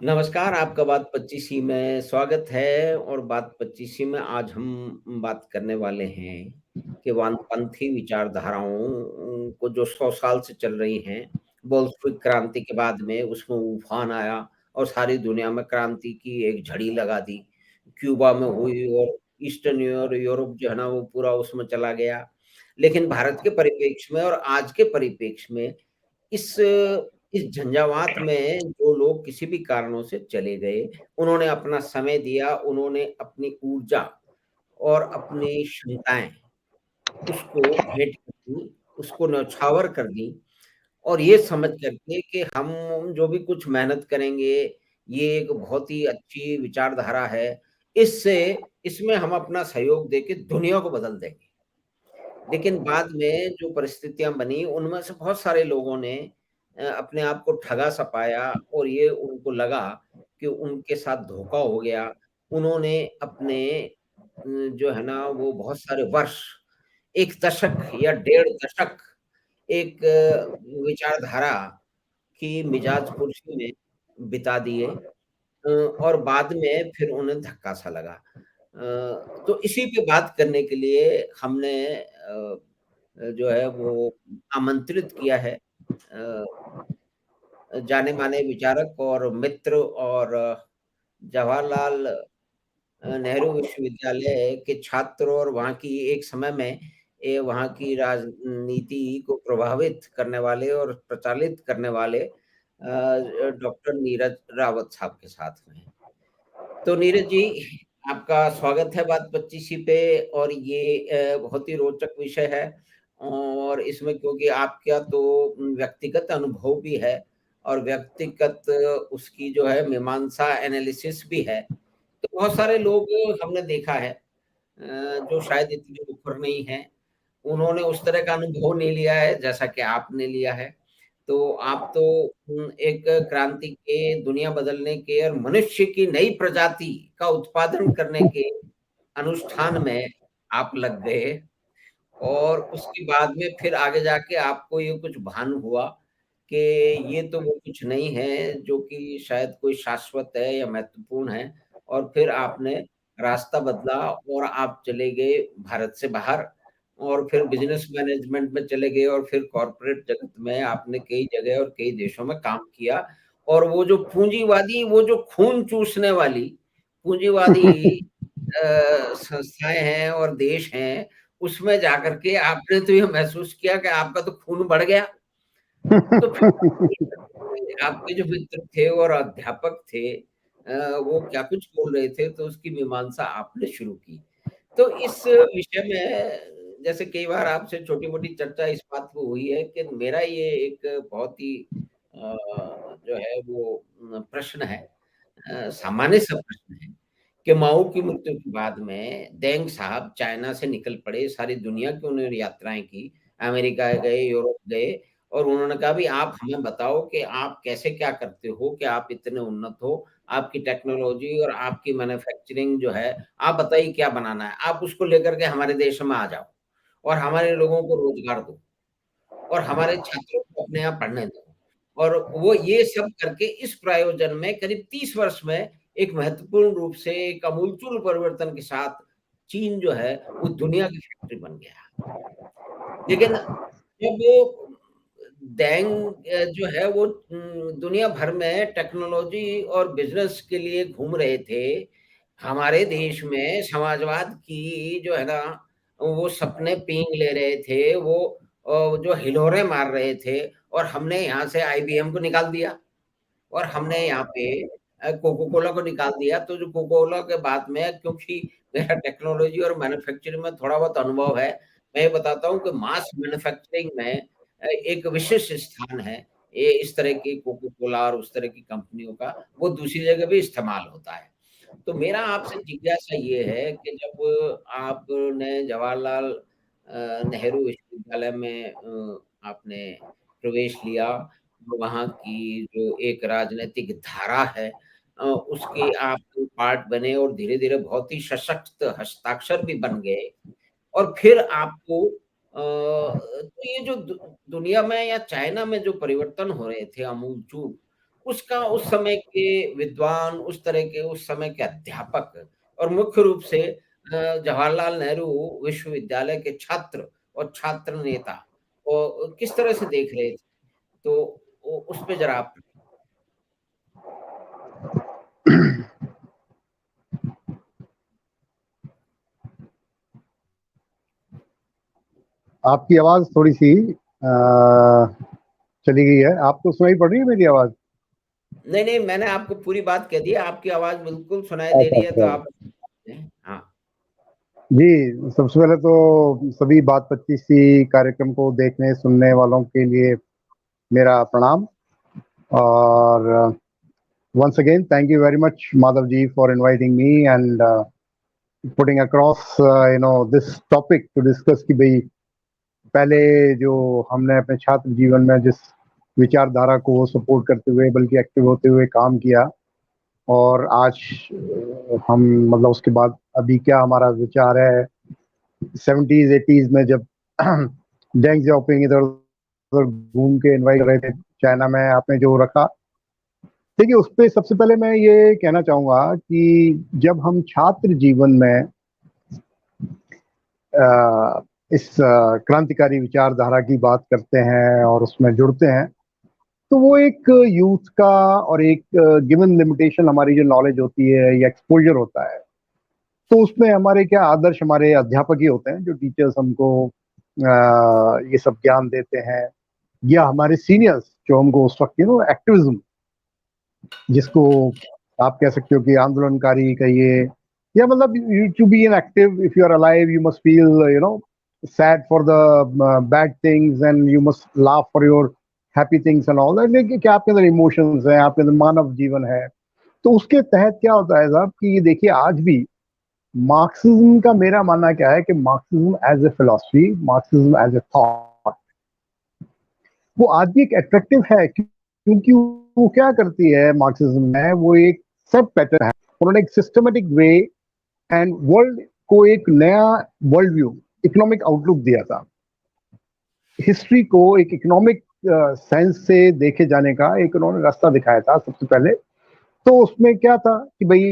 नमस्कार, आपका बात 25ई में स्वागत है और बात 25ई में आज हम बात करने वाले हैं कि वामपंथी विचारधाराओं को जो 100 साल से चल रही हैं, बोल्शेविक क्रांति के बाद में उसमें उफान आया और सारी दुनिया में क्रांति की एक झड़ी लगा दी। क्यूबा में हुई और ईस्टर्न यूरोप जो है ना, वो पूरा उसमें चला गया। लेकिन भारत के परिप्रेक्ष्य में और आज के परिप्रेक्ष्य में इस इस झंझावात में जो लोग किसी भी कारणों से चले गए, उन्होंने अपना समय दिया, उन्होंने अपनी ऊर्जा और अपनी क्षमताएँ उसको भेंट कर दी, उसको न्यौछावर कर दी और ये समझ कर के कि हम जो भी कुछ मेहनत करेंगे, ये एक बहुत ही अच्छी विचारधारा है। इससे इसमें हम अपना सहयोग देके दुनिया को बदल देंगे। लेकिन बाद में जो परिस्थितियाँ बनी, उनमें से बहुत सारे लोगों ने अपने आप को ठगा-सा पाया और ये उनको लगा कि उनके साथ धोखा हो गया। उन्होंने अपने जो है ना, वो बहुत सारे वर्ष, 1 दशक या डेढ़ दशक एक विचारधारा की मिजाज-पुर्शी में बिता दिए और बाद में फिर उन्हें धक्का-सा लगा। तो इसी पे बात करने के लिए हमने जो है वो आमंत्रित किया है जाने-माने विचारक और मित्र और जवाहरलाल नेहरू विश्वविद्यालय के छात्र और वहाँ की एक समय में वहाँ की राजनीति को प्रभावित करने वाले और प्रचालित करने वाले डॉक्टर नीरज रावत साहब के साथ में हैं। तो नीरज जी, आपका स्वागत है बात 25 पे और ये बहुत ही रोचक विषय है और इसमें क्योंकि आपका तो व्यक्तिगत अनुभव भी है और व्यक्तिगत उसकी जो है मीमांसा एनालिसिस भी है। तो बहुत सारे लोग हमने देखा है जो शायद इतने मुखर नहीं हैं, उन्होंने उस तरह का अनुभव नहीं लिया है जैसा कि आपने लिया है। तो आप तो एक क्रांति के, दुनिया बदलने के और मनुष्य की नई प्रजाति का उत्पादन करने के अनुष्ठान में आप लग गए और उसके बाद में फिर आगे जाके आपको ये कुछ भान हुआ कि ये तो वो कुछ नहीं है जो कि शायद कोई शाश्वत है या महत्वपूर्ण है और फिर आपने रास्ता बदला और आप चले गए भारत से बाहर और फिर बिज़नेस मैनेजमेंट में चले गए और फिर कॉर्पोरेट जगत में आपने कई जगह और कई देशों में काम किया और वो जो पूँजीवादी, वो जो खून चूसने वाली पूँजीवादी संस्थाएँ हैं और देश हैं, उसमें जाकर के आपने तो ये महसूस किया कि आपका तो खून बढ़ गया। तो फिर आपके जो मित्र थे और अध्यापक थे वो क्या कुछ बोल रहे थे, तो उसकी मीमांसा आपने शुरू की। तो इस विषय में जैसे कई बार आपसे छोटी-मोटी चर्चा इस बात पे हुई है कि मेरा ये एक बहुत ही जो है वो प्रश्न है सामान्य-सा प्रश्न है कि माओ की मृत्यु के बाद में देंग साहब चाइना से निकल पड़े, सारी दुनिया की उन्होंने यात्राएँ की, अमेरिका गए, यूरोप गए और उन्होंने कहा भी आप हमें बताओ कि आप कैसे क्या करते हो कि आप इतने उन्नत हो, आपकी टेक्नोलॉजी और आपकी मैन्युफैक्चरिंग जो है, आप बताइए क्या बनाना है? आप उसको लेकर के हमारे देश में आ जाओ और हमारे लोगों को रोज़गार दो और हमारे छात्रों को अपने यहाँ पढ़ने दो। और वो ये सब करके इस प्रयोजन में करीब 30 वर्ष में एक महत्वपूर्ण रूप से एक आमूलचूल परिवर्तन के साथ चीन जो है, वो दुनिया की फैक्ट्री बन गया। लेकिन जब डेंग जो है वो दुनिया भर में टेक्नोलॉजी और बिज़नेस के लिए घूम रहे थे। हमारे देश में समाजवाद की जो है ना, वो सपने पींग ले रहे थे, वो जो हिलोरे मार रहे थे और हमने यहाँ से आईबीएम को निकाल दिया और हमने यहाँ पे कोका कोला को निकाल दिया। तो जो कोका कोला के बाद में क्योंकि मेरा टेक्नोलॉजी और मैन्युफैक्चरिंग में थोड़ा बहुत अनुभव है, मैं ये बताता हूँ कि मास मैन्युफैक्चरिंग में एक विशिष्ट स्थान है। ये इस तरह की कोका कोला और उस तरह की कंपनियों का, वो दूसरी जगह भी इस्तेमाल होता है। तो मेरा आपसे जिज्ञासा ये है कि जब आपने जवाहरलाल नेहरू विश्वविद्यालय में आपने प्रवेश लिया, वहाँ की जो एक राजनैतिक धारा है उसके आप पार्ट बने और धीरे-धीरे बहुत ही सशक्त हस्ताक्षर भी बन गए और फिर आपको तो ये जो दुनिया में या चाइना में जो परिवर्तन हो रहे थे आमूल-चूल, उसका उस समय के विद्वान, उस तरह के उस समय के अध्यापक और मुख्य रूप से जवाहरलाल नेहरू विश्वविद्यालय के छात्र और छात्र नेता किस तरह से देख रहे थे? तो उस पे ज़रा आप आपकी आवाज थोड़ी सी चली गई है। आपको सुनाई पड़ रही है मेरी आवाज? नहीं, नहीं, मैंने आपको पूरी बात कह दी है, आपकी आवाज़ बिल्कुल सुनाई दे अच्छा रही है, तो अच्छा। आप हाँ। जी, सबसे पहले तो सभी बात 25सी कार्यक्रम को देखने सुनने वालों के लिए मेरा प्रणाम। और once again thank you very much Madhav ji for inviting me and putting across this topic to discuss कि भाई पहले जो हमने अपने छात्र जीवन में जिस विचारधारा को सपोर्ट करते हुए बल्कि एक्टिव होते हुए काम किया, और आज हम मतलब उसके बाद अभी क्या हमारा विचार है 70s 80s में जब डेंग जियाओपिंग इधर उधर घूम के इनवाइट कर रहे थे चाइना में, आपने जो रखा। देखिए, उस पे सबसे पहले मैं ये कहना चाहूँगा कि जब हम छात्र जीवन में इस क्रांतिकारी विचारधारा की बात करते हैं और उसमें जुड़ते हैं, तो वो एक यूथ का और एक गिवन लिमिटेशन हमारी जो नॉलेज होती है या एक्सपोजर होता है, तो उसमें हमारे क्या आदर्श हमारे अध्यापक ही होते हैं जो टीचर्स हमको ये सब ज्ञान देते हैं, या हमारे सीनियर्स जो हमको उस वक्त एक्टिविज्म, जिसको आप कह सकते हो कि आंदोलनकारी कहिए, या मतलब to be an active if you are alive you must feel sad for the bad things and you must laugh for your happy things and all that, कि आपके अंदर इमोशंस हैं, आपके अंदर मानव जीवन है। तो उसके तहत क्या होता है साहब कि ये देखिए, आज भी मार्क्सिज्म का मेरा मानना क्या है कि Marxism as a philosophy, Marxism as a thought, वो आज भी एक अट्रैक्टिव है, क्योंकि वो क्या करती है मार्क्सिज्म में, वो एक सेट पैटर्न है। उन्होंने एक सिस्टमेटिक वे एंड वर्ल्ड को एक नया वर्ल्ड व्यू, इकोनॉमिक आउटलुक दिया था। हिस्ट्री को एक इकोनॉमिक सेंस से देखे जाने का एक उन्होंने रास्ता दिखाया था सबसे पहले। तो उसमें क्या था कि भाई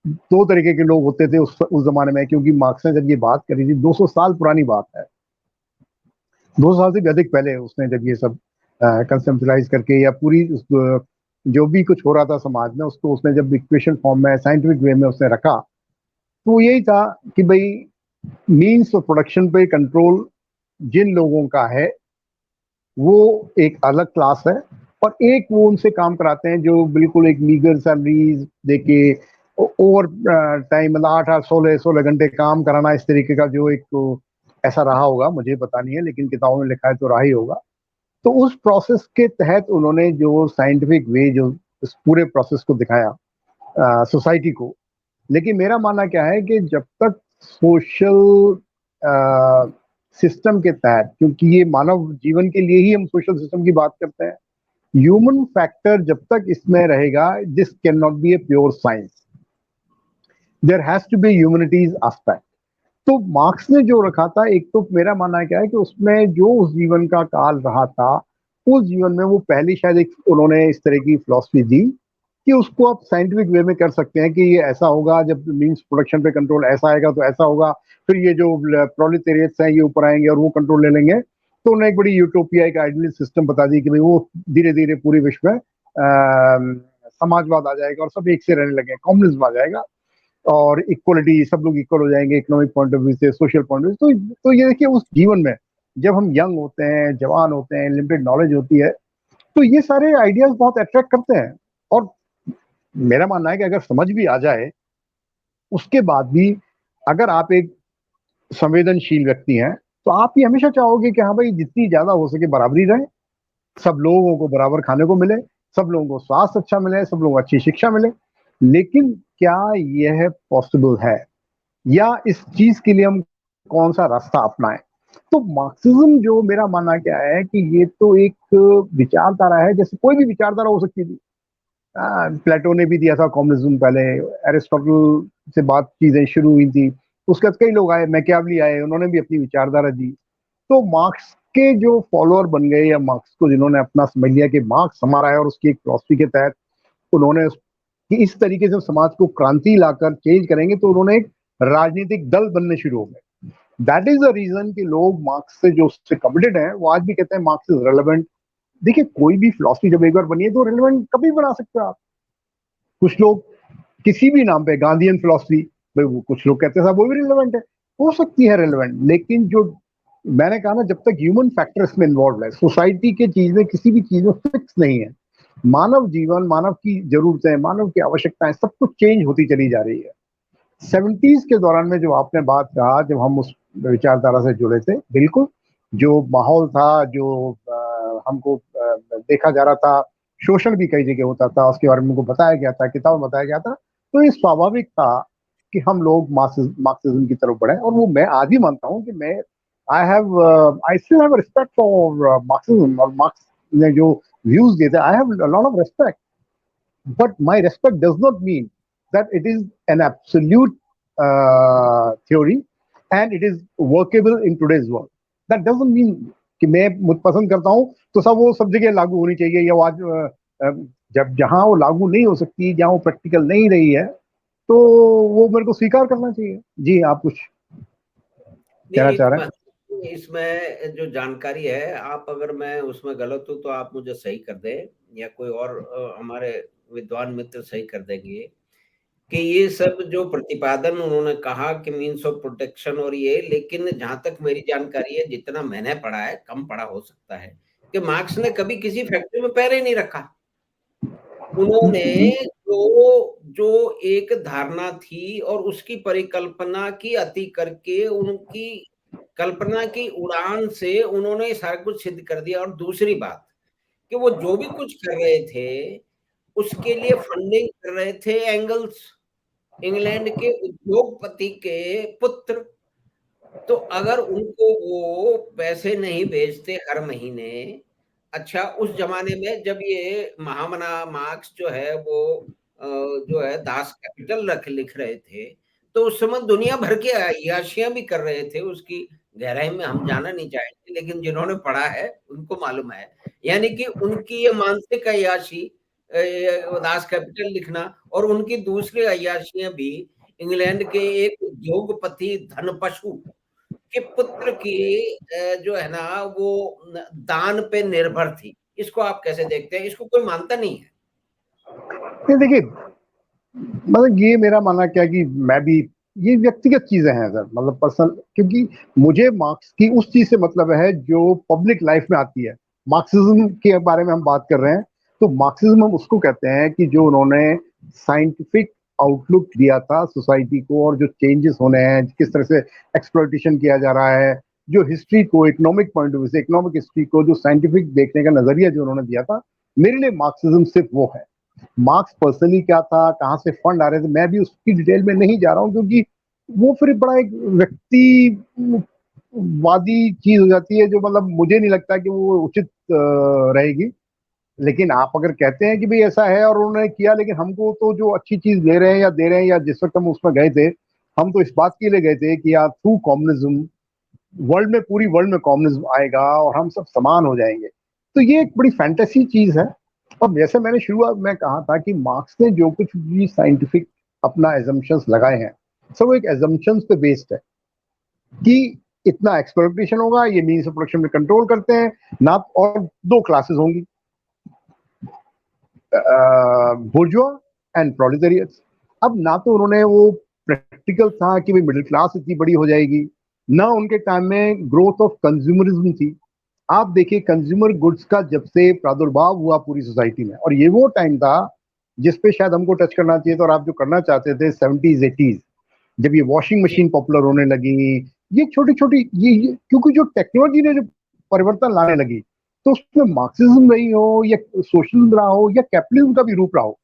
दो तरीके के लोग होते थे उस जमाने में, क्योंकि मार्क्स ने जब ये बात करी थी 200 साल पुरानी बात है, 200 साल से भी अधिक पहले उसने जब ये सब कंसेप्चुलाइज करके या पूरी जो भी कुछ हो रहा था समाज में उसको उसने जब इक्वेशन फॉर्म में साइंटिफिक वे में उसने रखा, तो यही था कि भाई मीन्स ऑफ प्रोडक्शन पे कंट्रोल जिन लोगों का है वो एक अलग क्लास है, और एक वो उनसे काम कराते हैं जो बिल्कुल एक मीगर सैलरीज देके ओवर टाइम, मतलब 8 8 16 16 घंटे काम कराना, इस तरीके का जो एक तो ऐसा रहा होगा, मुझे पता नहीं है, लेकिन किताबों में लिखा है तो रहा ही होगा। तो उस प्रोसेस के तहत उन्होंने जो साइंटिफिक वे जो इस पूरे प्रोसेस को दिखाया सोसाइटी को। लेकिन मेरा मानना क्या है कि जब तक सोशल सिस्टम के तहत, क्योंकि ये मानव जीवन के लिए ही हम सोशल सिस्टम की बात करते हैं, ह्यूमन फैक्टर जब तक इसमें रहेगा, this can not be a pure science, there has to be humanities aspect. तो मार्क्स ने जो रखा था, एक तो मेरा मानना क्या है कि उसमें जो उस जीवन का काल रहा था, उस जीवन में वो पहली शायद एक उन्होंने इस तरह की फिलॉसफी दी कि उसको आप साइंटिफिक वे में कर सकते हैं कि ये ऐसा होगा, जब मीन्स प्रोडक्शन पे कंट्रोल ऐसा आएगा तो ऐसा होगा, फिर ये जो प्रोलिटेरियट्स हैं ये ऊपर आएंगे और वो कंट्रोल ले लेंगे। तो उन्होंने एक बड़ी यूटोपिया, एक आइडियल सिस्टम बता दी कि भाई वो धीरे धीरे पूरे विश्व में समाजवाद आ जाएगा और सब एक से रहने लगे, कम्युनिज्म आ जाएगा और इक्वलिटी, सब लोग इक्वल हो जाएंगे इकोनॉमिक पॉइंट ऑफ व्यू से, सोशल पॉइंट ऑफ व्यू। तो ये देखिए, उस जीवन में जब हम यंग होते हैं, जवान होते हैं, लिमिटेड नॉलेज होती है, तो ये सारे आइडियाज बहुत अट्रैक्ट करते हैं। और मेरा मानना है कि अगर समझ भी आ जाए, उसके बाद भी अगर आप एक संवेदनशील व्यक्ति हैं, तो आप ये हमेशा चाहोगे कि हाँ भाई जितनी ज्यादा हो सके बराबरी रहे, सब लोगों को बराबर खाने को मिले, सब लोगों को स्वास्थ्य अच्छा मिले, सब लोगों को अच्छी शिक्षा मिले। लेकिन क्या यह पॉसिबल है, या इस चीज के लिए हम कौन सा रास्ता अपनाएं? तो मार्क्सिज्म जो मेरा मानना क्या है कि ये तो एक विचारधारा है, जैसे कोई भी विचारधारा हो सकती थी। प्लेटो ने भी दिया था कम्युनिज्म, पहले एरिस्टोटल से बात चीजें शुरू हुई थी, उसके बाद कई लोग आए, मैकियावली आए, उन्होंने भी अपनी विचारधारा दी। तो मार्क्स के जो फॉलोअर बन गए या मार्क्स को जिन्होंने अपना समझ लिया कि मार्क्स हमारा है और उसकी एक फिलॉसफी के तहत उन्होंने कि इस तरीके से समाज को क्रांति लाकर चेंज करेंगे, तो उन्होंने एक राजनीतिक दल बनने शुरू हो गए। दैट इज द रीजन कि लोग मार्क्स से जो उससे कमिटेड हैं वो आज भी कहते हैं मार्क्स इज रेलेवेंट। देखिए कोई भी फिलॉसफी जब एक बार बनी है तो रेलेवेंट कभी बना सकते हो आप। कुछ लोग किसी भी नाम पे गांधीयन फिलॉसफी, भाई वो कुछ लोग कहते हैं साहब वो भी रिलेवेंट है, हो सकती है रिलेवेंट, लेकिन जो मैंने कहा ना जब तक ह्यूमन फैक्टर इसमें इन्वॉल्व है, सोसाइटी के चीज में किसी भी चीज में फिक्स नहीं है। मानव जीवन, मानव की जरूरतें, मानव की आवश्यकताएं सब कुछ चेंज होती चली जा रही है। 70s के दौरान में जो आपने बात कहा, जब हम उस विचारधारा से जुड़े थे, बिल्कुल जो माहौल था, जो हमको देखा जा रहा था, शोषण भी कई जगह होता था, उसके बारे में हमको बताया गया था, किताब में बताया गया था, तो ये स्वाभाविक था कि हम लोग मार्क्सिज्म की तरफ बढ़े। और वो मैं आज भी मानता हूँ कि मैं I still have respect for Marxism, और मार्क्स ने जो व्यूज दिए थे, I have a lot of respect, but my respect does not mean that it is an absolute theory and it is workable in today's world. That doesn't mean कि मैं पसंद करता हूँ तो सब वो सब जगह लागू होनी चाहिए, या आज जब जहां वो लागू नहीं हो सकती, जहां वो प्रैक्टिकल नहीं रही है, तो वो मेरे को स्वीकार करना चाहिए। जी, आप कुछ नहीं, कहना एक चाह रहे हैं? महत्वपूर्ण इसमें जो जानकारी है, आप अगर मैं उसमें गलत हूँ तो आप मुझे सही कर दें, या कोई और हमारे विद्वान मित्र सही कर देंगे कि ये सब जो प्रतिपादन उन्होंने कहा कि मीन्स ऑफ प्रोटेक्शन और ये, लेकिन जहां तक मेरी जानकारी है, जितना मैंने पढ़ा है, कम पढ़ा हो सकता है, कि मार्क्स ने कभी किसी फैक्ट्री में पैर ही नहीं रखा। उन्होंने जो एक धारणा थी और उसकी परिकल्पना की अति करके, उनकी कल्पना की उड़ान से उन्होंने सारा कुछ सिद्ध कर दिया। और दूसरी बात कि वो जो भी कुछ कर रहे थे, उसके लिए फंडिंग कर रहे थे एंगल्स, इंग्लैंड के उद्योगपति के पुत्र। तो अगर उनको वो पैसे नहीं भेजते हर महीने, अच्छा उस जमाने में जब ये महामना मार्क्स जो है वो जो है दास कैपिटल रख लिख रहे थे, तो उस समय दुनिया भर के अय्याशियां भी कर रहे थे। उसकी गहराई में हम जाना नहीं चाहेंगे, लेकिन जिन्होंने पढ़ा है उनको मालूम है। यानी कि उनकी ये मानसिक अय्याशी, दास कैपिटल लिखना, और उनकी दूसरी अय्याशियां भी इंग्लैंड के एक उद्योगपति धनपशु के पुत्र की जो है ना वो दान पे निर्भर थी। इसको आप कैसे देखते हैं? इसको कोई मानता नहीं है। नहीं, देखिए मतलब ये मेरा मानना क्या कि मैं भी, ये व्यक्तिगत चीजें हैं सर, मतलब पर्सनल, क्योंकि मुझे मार्क्स की उस चीज से मतलब है जो पब्लिक लाइफ में आती है। मार्क्सिज्म के बारे में हम बात कर रहे हैं, तो मार्क्सिज्म हम उसको कहते हैं कि जो उन्होंने साइंटिफिक आउटलुक दिया था सोसाइटी को, और जो चेंजेस होने हैं, किस तरह से एक्सप्लॉइटेशन किया जा रहा है, जो हिस्ट्री को इकोनॉमिक पॉइंट ऑफ व्यू से, इकोनॉमिक हिस्ट्री को जो साइंटिफिक देखने का नजरिया जो उन्होंने दिया था, मेरे लिए मार्क्सिज्म सिर्फ वो है। मार्क्स पर्सनली क्या था, कहाँ से फंड आ रहे थे, मैं भी उसकी डिटेल में नहीं जा रहा हूँ, क्योंकि वो फिर बड़ा एक व्यक्तिवादी चीज हो जाती है, जो मतलब मुझे नहीं लगता कि वो उचित रहेगी। लेकिन आप अगर कहते हैं कि भाई ऐसा है और उन्होंने किया, लेकिन हमको तो जो अच्छी चीज ले रहे हैं या दे रहे हैं, या जिस वक्त हम उसमें गए थे, हम तो इस बात के लिए गए थे कि यार थ्रू कम्युनिज्म वर्ल्ड में, पूरी वर्ल्ड में कम्युनिज्म आएगा और हम सब समान हो जाएंगे। तो ये एक बड़ी फैंटेसी चीज है। और जैसे मैंने शुरुआत में कहा था कि मार्क्स ने जो कुछ भी साइंटिफिक अपना एजम्पशंस लगाए हैं, सब वो एक एजम्पशंस पे बेस्ड है कि इतना एक्सप्लॉइटेशन होगा, ये मीन्स ऑफ प्रोडक्शन में कंट्रोल करते हैं ना, और दो क्लासेस होंगी, बुर्जुआ एंड प्रोलेटारियट्स। अब ना तो उन्होंने वो प्रैक्टिकल था कि भाई मिडिल क्लास इतनी बड़ी हो जाएगी, ना उनके टाइम में ग्रोथ ऑफ कंज्यूमरिज्म थी। आप देखिए कंज्यूमर गुड्स का जब से प्रादुर्भाव हुआ पूरी सोसाइटी में, और ये वो टाइम था जिसपे शायद हमको टच करना चाहिए था, और आप जो करना चाहते थे 70s 80s, जब ये वॉशिंग जी, मशीन पॉपुलर होने लगी, ये छोटी छोटी क्योंकि जो टेक्नोलॉजी ने जो परिवर्तन लाने लगी, तो उसमें मार्क्सिज्म रही हो या सोशलिज्म रहा हो या कैपिटलिज्म का भी रूप रहा हो,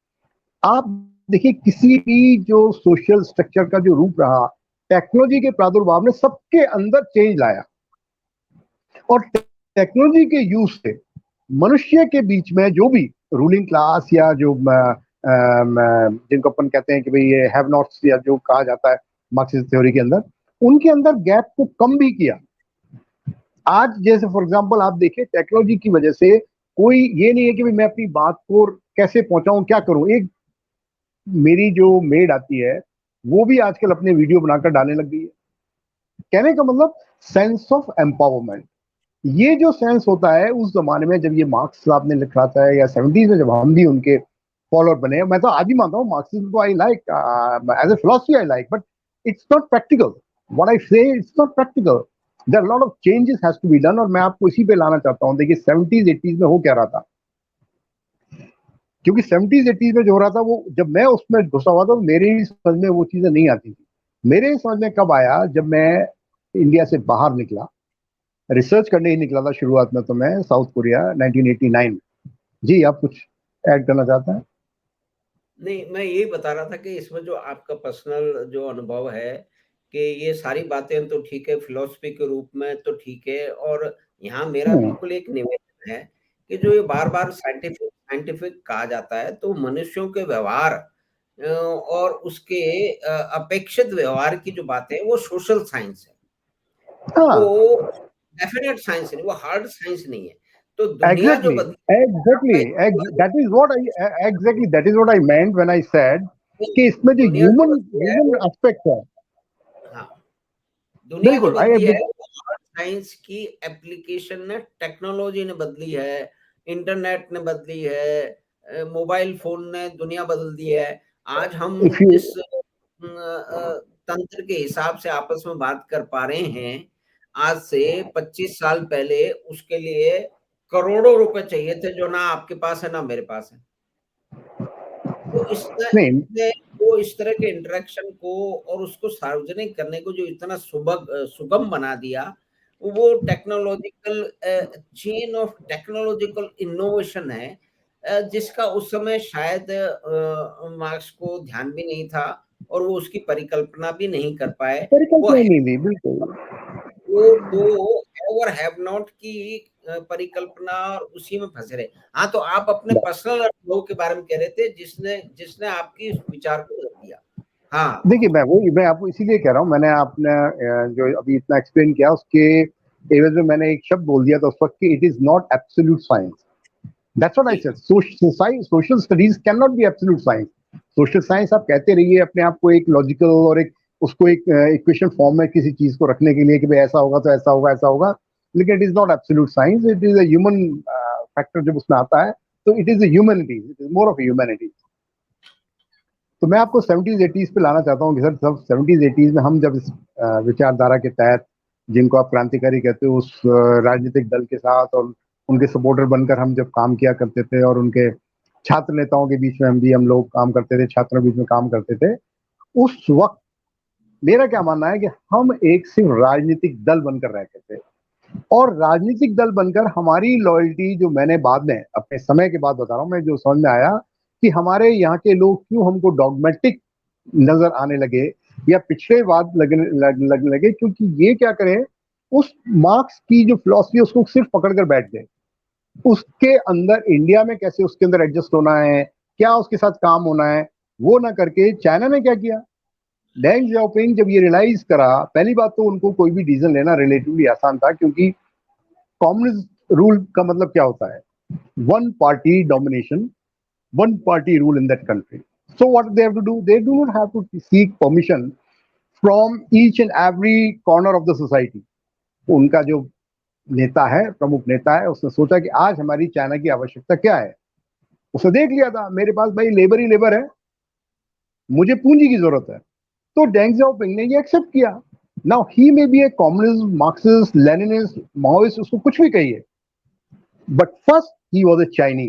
आप देखिए किसी भी जो सोशल स्ट्रक्चर का जो रूप रहा, टेक्नोलॉजी के प्रादुर्भाव ने सबके अंदर चेंज लाया। और टेक्नोलॉजी के यूज से मनुष्य के बीच में जो भी रूलिंग क्लास, या जो जिनको अपन कहते हैं कि भाई ये हैव नॉट्स, या जो कहा जाता है मार्क्सिस्ट थ्योरी के अंदर, उनके अंदर गैप को कम भी किया। आज जैसे फॉर एग्जांपल आप देखिए टेक्नोलॉजी की वजह से कोई ये नहीं है कि मैं अपनी बात को कैसे पहुंचाऊं, क्या करूं। एक मेरी जो मेड आती है वो भी आजकल अपने वीडियो बनाकर डालने लग गई है। कहने का मतलब सेंस ऑफ एम्पावरमेंट, ये जो सेंस होता है उस जमाने में जब ये मार्क्स साहब ने लिखा था या 70s में जब हम भी उनके फॉलोअर बने। मैं तो आज भी मानता हूँ मार्क्सिज्म को I like as a philosophy I like, but it's not practical. What I say it's not practical. There are lot of changes has to be done. और मैं आपको इसी पे लाना चाहता हूँ। देखिए 70s 80s में हो क्या रहा था, क्योंकि 70s 80s में जो हो रहा था वो जब मैं उसमें घुसा हुआ था तो मेरे ही समझ में वो चीजें नहीं आती थी। मेरे समझ में कब आया, जब मैं इंडिया से बाहर निकला, रिसर्च करने ही निकला था शुरुआत में तो मैं साउथ कोरिया 1989 में। जी आप कुछ ऐड करना चाहते हैं? नहीं, मैं यही बता रहा था कि इसमें जो आपका पर्सनल जो अनुभव है, कि ये सारी बातें तो ठीक है, फिलॉसफी के रूप में तो ठीक है, और यहाँ मेरा हम्म, बिल्कुल एक निवेदन है कि जो ये बार-बार साइंटिफिक साइंटिफिक कहा जाता है, तो मनुष्यों के व्यवहार और उसके अपेक्षित व्यवहार की जो बातें हैं, वो सोशल साइंस है। हाँ वो डेफिनेट साइंस नहीं, वो हार्ड साइंस नहीं है। तो दुनिया जो एग्जैक्टली बदली exactly that is what I exactly that is what I meant when I said कि इसमें जो दुनिया जो ह्यूमन बदली है ह्यूमन वो, एस्पेक्ट है। हाँ, दुनिया जो बिल्कुल आई बदली है वो हार्ड साइंस की एप्लीकेशन ने, टेक्नोलॉजी ने बदली है, इंटरनेट ने बदली है, मोबाइल फोन ने दुनिया बदल दी है। आज हम इफ यू जिस तंत्र के हिसाब से आपस में बात कर पा रहे हैं, आज से 25 साल पहले उसके लिए करोड़ों रुपए चाहिए थे, जो ना आपके पास है ना मेरे पास है। तो नहीं इसने वो इस तरह के इंटरेक्शन को और उसको सार्वजनिक करने को जो इतना सुगम बना दिया, वो technological chain of technological innovation है, जिसका उस समय शायद मार्क्स को ध्यान भी नहीं था और वो उसकी परिकल्पना भी नहीं कर पाए। वो परिकल्पना ही नहीं थी बिल्कुल। वो तो हैव और हैव नॉट की परिकल्पना और उसी में फंसे रहे। हाँ, तो आप अपने पर्सनल अनुभव के बारे में कह रहे थे, जिसने जिसने आपकी इस विचार को बदल दिया। हाँ, देखिए मैं आपको इसीलिए कह रहा हूँ। मैंने आपने जो अभी इतना एक्सप्लेन किया उसके एवज में मैंने एक शब्द बोल दिया था उस वक्त कि it is not absolute science. That's what I जी, said. Social studies can not be absolute science. Social science आप कहते रहिए अपने आप को एक लॉजिकल और एक उसको एक इक्वेशन फॉर्म में किसी चीज को रखने के लिए कि भाई ऐसा होगा तो ऐसा होगा ऐसा होगा, लेकिन it is not absolute science. It is a human factor जब उसमें आता है, तो it is a humanities, it is more of humanities. तो मैं आपको 70s 80s पे लाना चाहता हूँ कि सर सब 70s 80s में हम जब इस विचारधारा के तहत, जिनको आप क्रांतिकारी कहते हो, उस राजनीतिक दल के साथ और उनके सपोर्टर बनकर हम जब काम किया करते थे और उनके छात्र नेताओं के बीच में हम लोग काम करते थे, छात्रों के बीच में काम करते थे, उस वक्त मेरा क्या मानना है कि हम एक सिर्फ राजनीतिक दल बनकर रहते थे। और राजनीतिक दल बनकर हमारी लॉयल्टी, जो मैंने बाद में अपने समय के बाद बता रहा हूँ, मैं जो समझ में आया कि हमारे यहाँ के लोग क्यों हमको डॉगमेटिक नजर आने लगे या पिछड़ेवाद लगने लगे, क्योंकि ये क्या करें, उस मार्क्स की जो फिलॉसफी उसको सिर्फ पकड़ कर बैठ गए। उसके अंदर इंडिया में कैसे उसके अंदर एडजस्ट होना है, क्या उसके साथ काम होना है, वो ना करके चाइना ने क्या किया। डेंग जाओपिंग जब ये रियलाइज करा, पहली बात तो उनको कोई भी डिसीजन लेना रिलेटिवली आसान था, क्योंकि कम्युनिस्ट रूल का मतलब क्या होता है, one party domination, one party rule in that country. So what they have to do? They do not have to seek permission from each and every corner of the society. तो उनका जो नेता है, प्रमुख नेता है, उसने सोचा कि आज हमारी चाइना की आवश्यकता क्या है। उसने देख लिया था मेरे पास भाई लेबर ही लेबर है, मुझे पूंजी की जरूरत है। तो डेंग जाओपिंग ने ये एक्सेप्ट किया। Now he may be A communist, Marxist, Leninist, Maoist, उसको कुछ भी कहिए, but first he was a Chinese.